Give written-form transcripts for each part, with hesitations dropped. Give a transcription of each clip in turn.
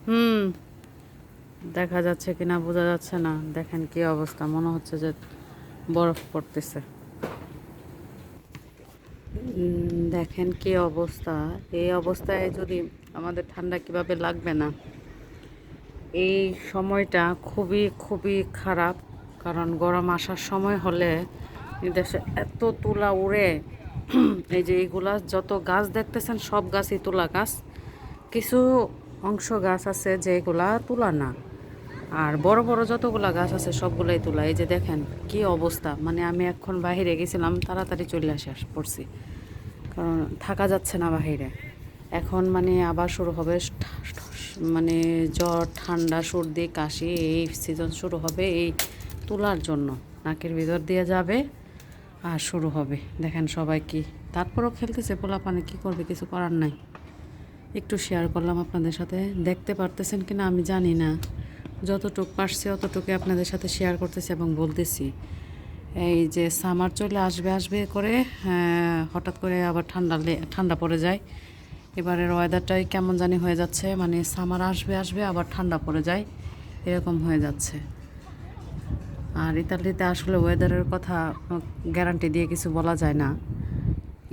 হুম, দেখা যাচ্ছে কিনা বোঝা যাচ্ছে না। দেখেন কি অবস্থা, মনে হচ্ছে যে বরফ পড়তেছে। দেখেন কি অবস্থা। এই অবস্থায় যদি আমাদের ঠান্ডা কিভাবে লাগবে না। এই সময়টা খুবই খুবই খারাপ, কারণ গরম আসার সময় হলে এই দেশে এত তুলা উড়ে। এই যে এইগুলা যত গাছ দেখতেছেন সব গাছই তুলা গাছ, কিছু অংশ গাছ আছে যেগুলা তুলা না, আর বড় বড় যতগুলা গাছ আছে সবগুলাই তুলা। এই যে দেখেন কি অবস্থা, মানে আমি এখন বাইরে গেছিলাম, তাড়াতাড়ি চলে পড়ছি, কারণ থাকা যাচ্ছে না বাহিরে। এখন মানে আবার শুরু হবে মানে জ্বর, ঠান্ডা, সর্দি, কাশি, এই সিজন শুরু হবে এই তুলার জন্য। নাকের ভিতর দিয়ে যাবে আর শুরু হবে। দেখেন সবাই কি, তারপরও খেলতেছে পোলাপানে, কি করবে, কিছু করার নাই। একটু শেয়ার করলাম আপনাদের সাথে, দেখতে পারতেছেন কিনা আমি জানি না। যতটুকু পারছি অতটুকু আপনাদের সাথে শেয়ার করতেছি এবং বলতেছি। এই যে সামার চলে আসবে আসবে করে, হঠাৎ করে আবার ঠান্ডা পড়ে যায়। এবারের ওয়েদারটাই কেমন জানি হয়ে যাচ্ছে, মানে সামার আসবে আসবে আবার ঠান্ডা পড়ে যায়, এরকম হয়ে যাচ্ছে। আর ইতালিতে আসলে ওয়েদারের কথা গ্যারান্টি দিয়ে কিছু বলা যায় না।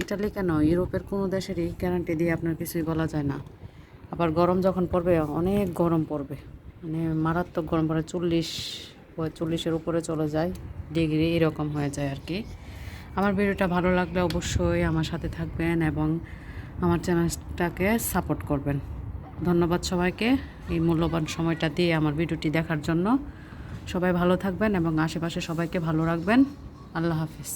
ইটালি কেন, ইউরোপের কোনো দেশেরই গ্যারান্টি দিয়ে আপনার কিছুই বলা যায় না। আবার গরম যখন পড়বে, অনেক গরম পড়বে, মানে মারাত্মক গরম পড়ে, 40-45-এর উপরে চলে যায় ডিগ্রি, এরকম হয়ে যায় আর কি। আমার ভিডিওটা ভালো লাগলে অবশ্যই আমার সাথে থাকবেন এবং আমার চ্যানেলটাকে সাপোর্ট করবেন। ধন্যবাদ সবাইকে এই মূল্যবান সময়টা দিয়ে আমার ভিডিওটি দেখার জন্য। সবাই ভালো থাকবেন এবং আশেপাশে সবাইকে ভালো রাখবেন। আল্লাহ হাফিজ।